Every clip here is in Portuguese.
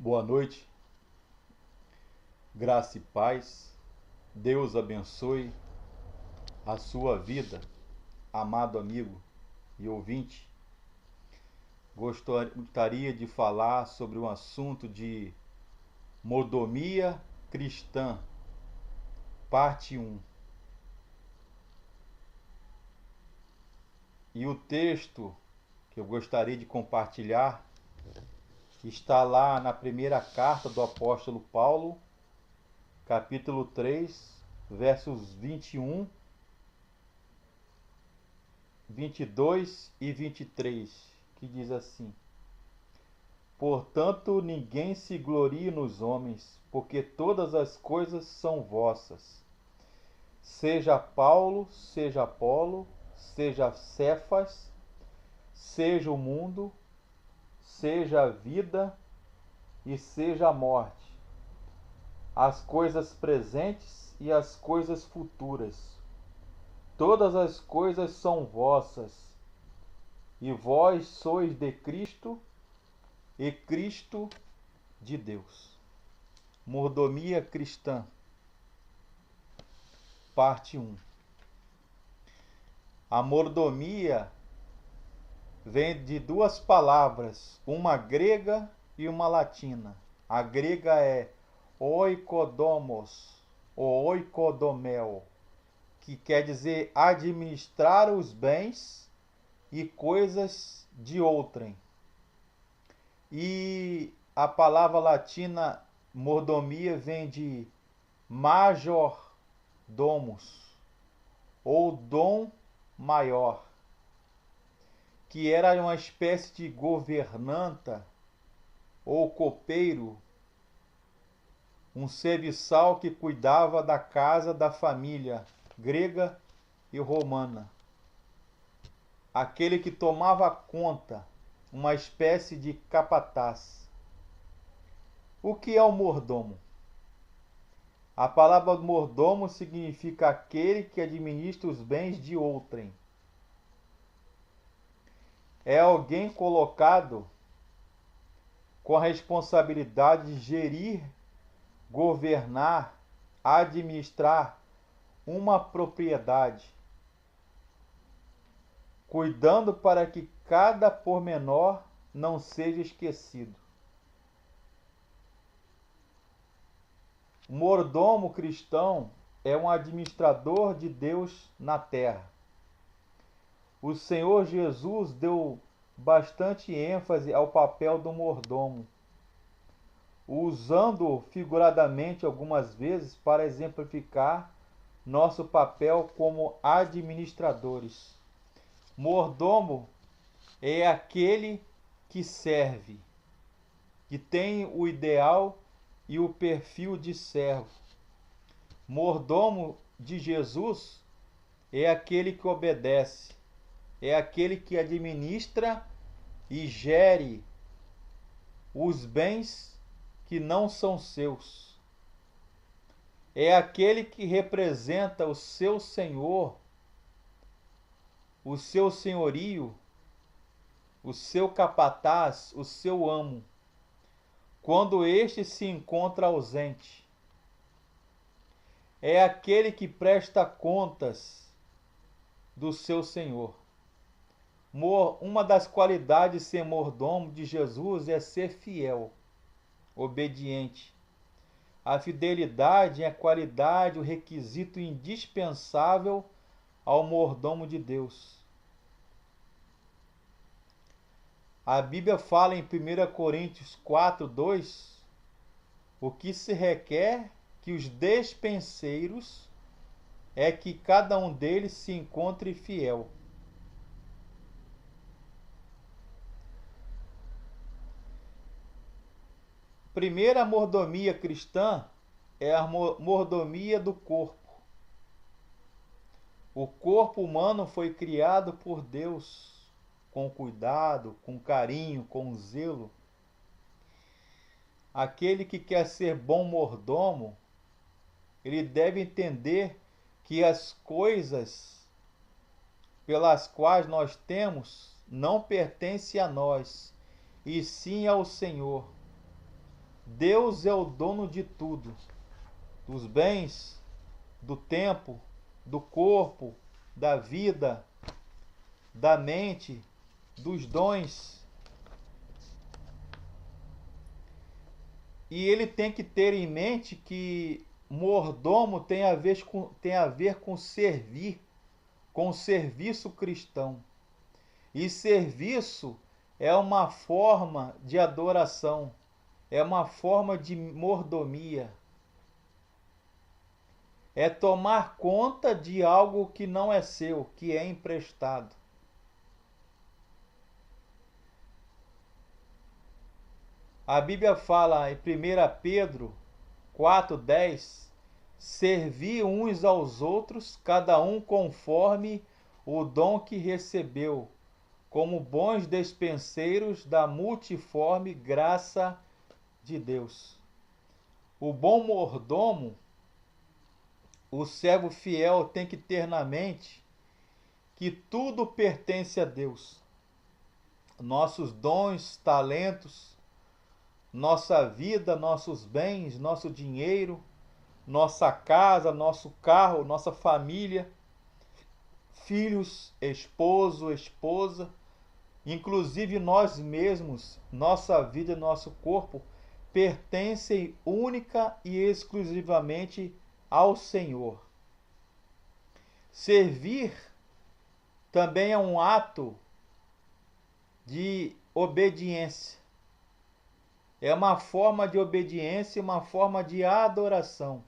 Boa noite, graça e paz. Deus abençoe a sua vida, amado amigo e ouvinte. Gostaria de falar sobre um assunto de mordomia cristã, parte 1. E o texto que eu gostaria de compartilhar está lá na primeira carta do apóstolo Paulo, capítulo 3, versos 21, 22 e 23, que diz assim: Portanto, ninguém se glorie nos homens, porque todas as coisas são vossas. Seja Paulo, seja Apolo, seja Cefas, seja o mundo, seja a vida e seja a morte, as coisas presentes e as coisas futuras. Todas as coisas são vossas, e vós sois de Cristo, e Cristo de Deus. Mordomia cristã, parte 1. A mordomia vem de duas palavras, uma grega e uma latina. A grega é oikodomos, ou oikodomel, que quer dizer administrar os bens e coisas de outrem. E a palavra latina mordomia vem de major domus, ou dom maior, que era uma espécie de governanta ou copeiro, um serviçal que cuidava da casa da família grega e romana. Aquele que tomava conta, uma espécie de capataz. O que é o mordomo? A palavra mordomo significa aquele que administra os bens de outrem. É alguém colocado com a responsabilidade de gerir, governar, administrar uma propriedade, cuidando para que cada pormenor não seja esquecido. O mordomo cristão é um administrador de Deus na terra. O Senhor Jesus deu bastante ênfase ao papel do mordomo, usando-o figuradamente algumas vezes para exemplificar nosso papel como administradores. Mordomo é aquele que serve, que tem o ideal e o perfil de servo. Mordomo de Jesus é aquele que obedece, é aquele que administra e gere os bens que não são seus. É aquele que representa o seu senhor, o seu senhorio, o seu capataz, o seu amo, quando este se encontra ausente. É aquele que presta contas do seu senhor. Uma das qualidades de ser mordomo de Jesus é ser fiel, obediente. A fidelidade é a qualidade, o requisito indispensável ao mordomo de Deus. A Bíblia fala em 1 Coríntios 4:2, o que se requer que os despenseiros é que cada um deles se encontre fiel. Primeira mordomia cristã é a mordomia do corpo. O corpo humano foi criado por Deus com cuidado, com carinho, com zelo. Aquele que quer ser bom mordomo, ele deve entender que as coisas pelas quais nós temos não pertencem a nós, e sim ao Senhor. Deus é o dono de tudo, dos bens, do tempo, do corpo, da vida, da mente, dos dons. E ele tem que ter em mente que mordomo tem a ver com servir, com serviço cristão. E serviço é uma forma de adoração, é uma forma de mordomia. É tomar conta de algo que não é seu, que é emprestado. A Bíblia fala em 1 Pedro 4,10: servi uns aos outros, cada um conforme o dom que recebeu, como bons despenseiros da multiforme graça de Deus. O bom mordomo, o servo fiel, tem que ter na mente que tudo pertence a Deus. Nossos dons, talentos, nossa vida, nossos bens, nosso dinheiro, nossa casa, nosso carro, nossa família, filhos, esposo, esposa, inclusive nós mesmos, nossa vida e nosso corpo, pertencem única e exclusivamente ao Senhor. Servir também é um ato de obediência. É uma forma de obediência, uma forma de adoração.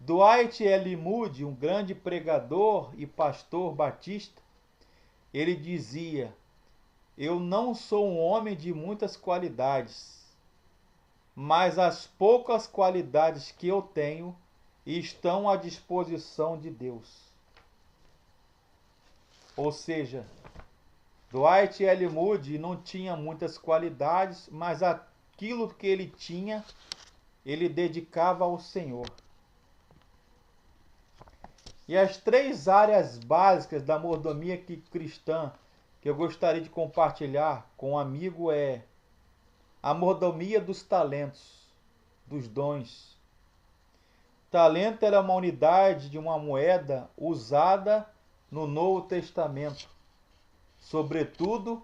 Dwight L. Moody, um grande pregador e pastor batista, ele dizia: eu não sou um homem de muitas qualidades, mas as poucas qualidades que eu tenho estão à disposição de Deus. Ou seja, Dwight L. Moody não tinha muitas qualidades, mas aquilo que ele tinha, ele dedicava ao Senhor. E as 3 áreas básicas da mordomia cristã que eu gostaria de compartilhar com um amigo é a mordomia dos talentos, dos dons. Talento era uma unidade de uma moeda usada no Novo Testamento, sobretudo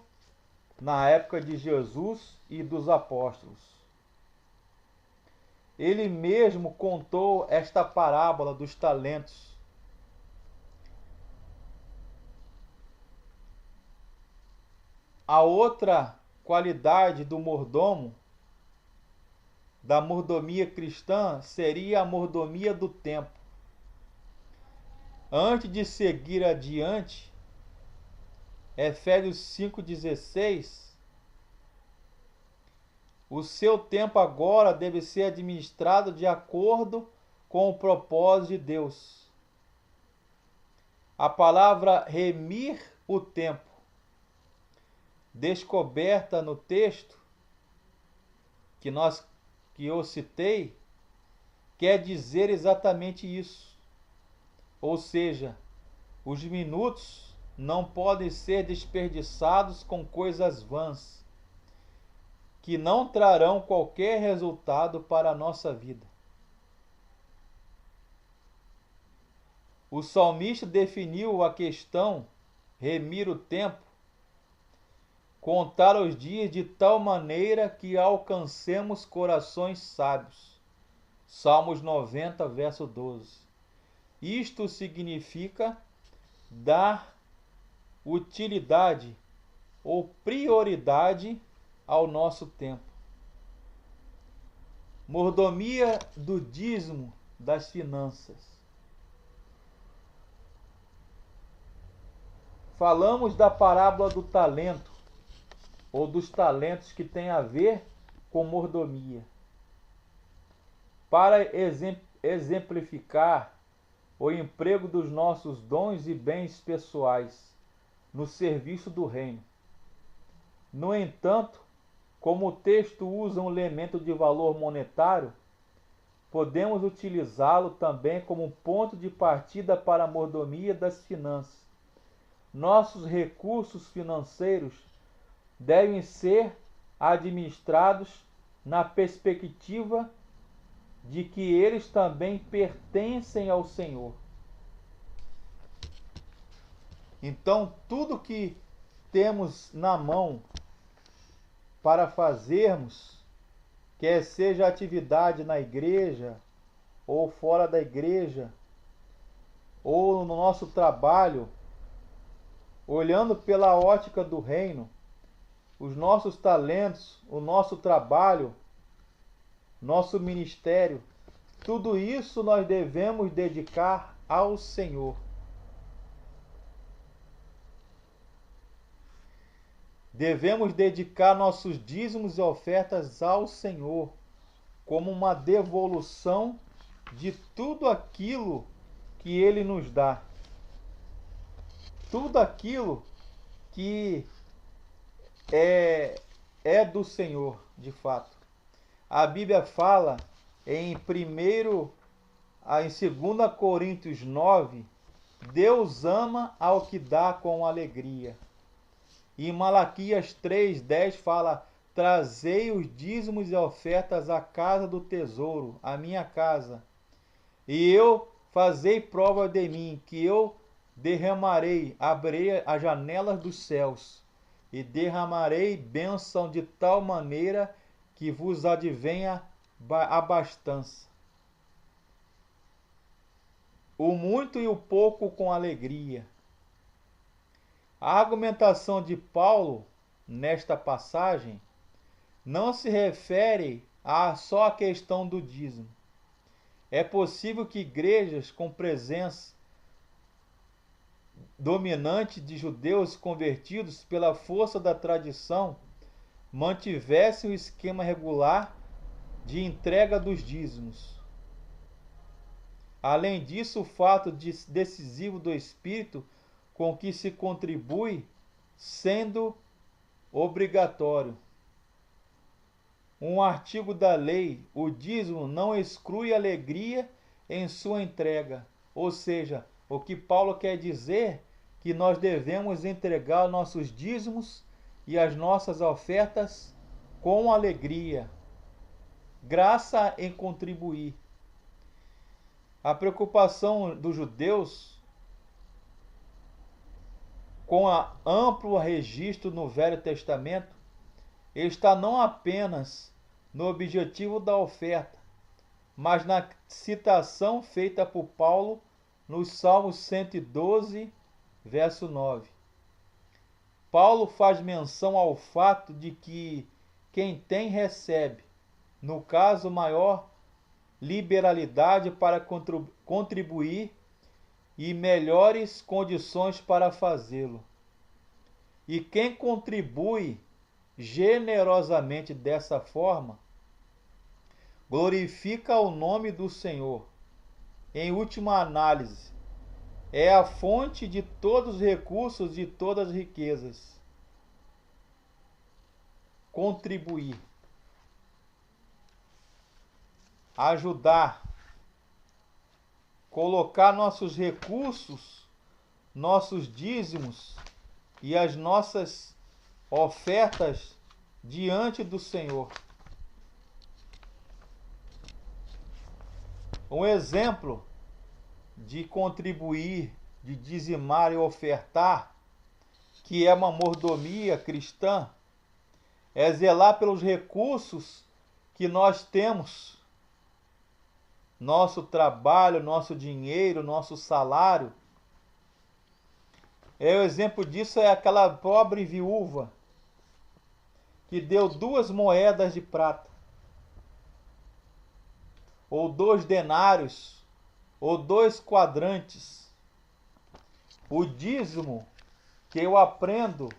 na época de Jesus e dos apóstolos. Ele mesmo contou esta parábola dos talentos. A outra qualidade do mordomo, da mordomia cristã, seria a mordomia do tempo. Antes de seguir adiante, Efésios 5,16, o seu tempo agora deve ser administrado de acordo com o propósito de Deus. A palavra remir o tempo, descoberta no texto que eu citei, quer dizer exatamente isso. Ou seja, os minutos não podem ser desperdiçados com coisas vãs, que não trarão qualquer resultado para a nossa vida. O salmista definiu a questão, remir o tempo, contar os dias de tal maneira que alcancemos corações sábios. Salmos 90, verso 12. Isto significa dar utilidade ou prioridade ao nosso tempo. Mordomia do dízimo das finanças. Falamos da parábola do talento, ou dos talentos, que tem a ver com mordomia. Para exemplificar o emprego dos nossos dons e bens pessoais no serviço do reino. No entanto, como o texto usa um elemento de valor monetário, podemos utilizá-lo também como ponto de partida para a mordomia das finanças. Nossos recursos financeiros devem ser administrados na perspectiva de que eles também pertencem ao Senhor. Então, tudo que temos na mão para fazermos, quer seja atividade na igreja, ou fora da igreja, ou no nosso trabalho, olhando pela ótica do reino, os nossos talentos, o nosso trabalho, nosso ministério, tudo isso nós devemos dedicar ao Senhor. Devemos dedicar nossos dízimos e ofertas ao Senhor, como uma devolução de tudo aquilo que Ele nos dá. Tudo aquilo que é do Senhor, de fato. A Bíblia fala em 2 Coríntios 9, Deus ama ao que dá com alegria. E em Malaquias 3:10 fala, trazei os dízimos e ofertas à casa do tesouro, à minha casa. E eu fazei prova de mim, que eu derramarei, abrirei as janelas dos céus, e derramarei bênção de tal maneira que vos advenha abastança. O muito e o pouco com alegria. A argumentação de Paulo nesta passagem não se refere só à questão do dízimo. É possível que igrejas com presença dominante de judeus convertidos pela força da tradição mantivessem o esquema regular de entrega dos dízimos. Além disso, o fato decisivo do espírito com que se contribui sendo obrigatório. Um artigo da lei, o dízimo não exclui alegria em sua entrega. Ou seja, o que Paulo quer dizer que nós devemos entregar nossos dízimos e as nossas ofertas com alegria. Graça em contribuir. A preocupação dos judeus com o amplo registro no Velho Testamento está não apenas no objetivo da oferta, mas na citação feita por Paulo nos Salmos 112, verso 9. Paulo faz menção ao fato de que quem tem recebe, no caso maior liberalidade para contribuir e melhores condições para fazê-lo. E quem contribui generosamente dessa forma, glorifica o nome do Senhor. Em última análise, é a fonte de todos os recursos e de todas as riquezas. Contribuir. Ajudar. Colocar nossos recursos, nossos dízimos e as nossas ofertas diante do Senhor. Um exemplo de contribuir, de dizimar e ofertar, que é uma mordomia cristã, é zelar pelos recursos que nós temos, nosso trabalho, nosso dinheiro, nosso salário. O exemplo disso é aquela pobre viúva que deu 2 moedas de prata, ou 2 denários, ou 2 quadrantes. O dízimo que eu aprendo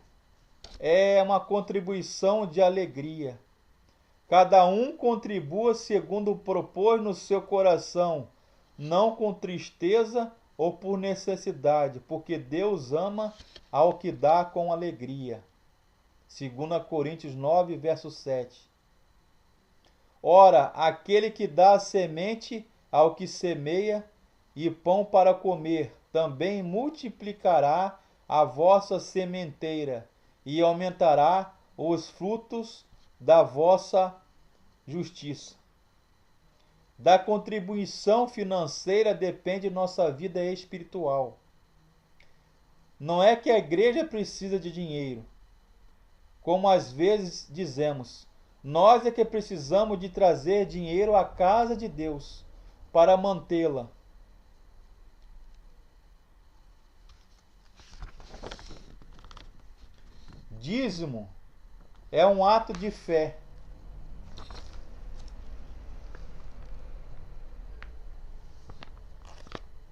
é uma contribuição de alegria. Cada um contribua segundo propôs no seu coração, não com tristeza ou por necessidade, porque Deus ama ao que dá com alegria. 2 Coríntios 9, verso 7. Ora, aquele que dá semente ao que semeia e pão para comer, também multiplicará a vossa sementeira e aumentará os frutos da vossa justiça. Da contribuição financeira depende nossa vida espiritual. Não é que a igreja precisa de dinheiro, como às vezes dizemos. Nós é que precisamos de trazer dinheiro à casa de Deus para mantê-la. Dízimo é um ato de fé.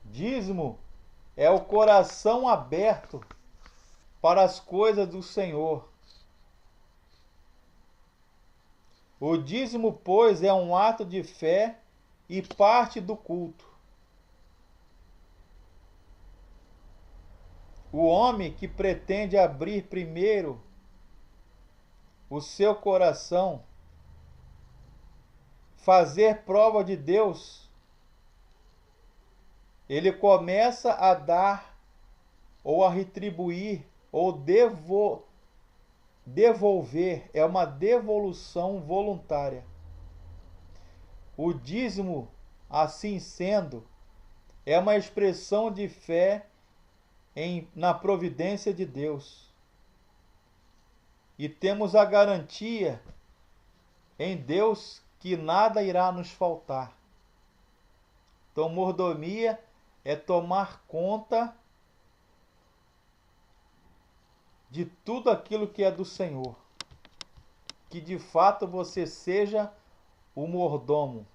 Dízimo é o coração aberto para as coisas do Senhor. O dízimo, pois, é um ato de fé e parte do culto. O homem que pretende abrir primeiro o seu coração, fazer prova de Deus, ele começa a dar ou a retribuir ou devolver, é uma devolução voluntária. O dízimo, assim sendo, é uma expressão de fé na providência de Deus. E temos a garantia em Deus que nada irá nos faltar. Então, mordomia é tomar conta de tudo aquilo que é do Senhor. Que de fato você seja o mordomo.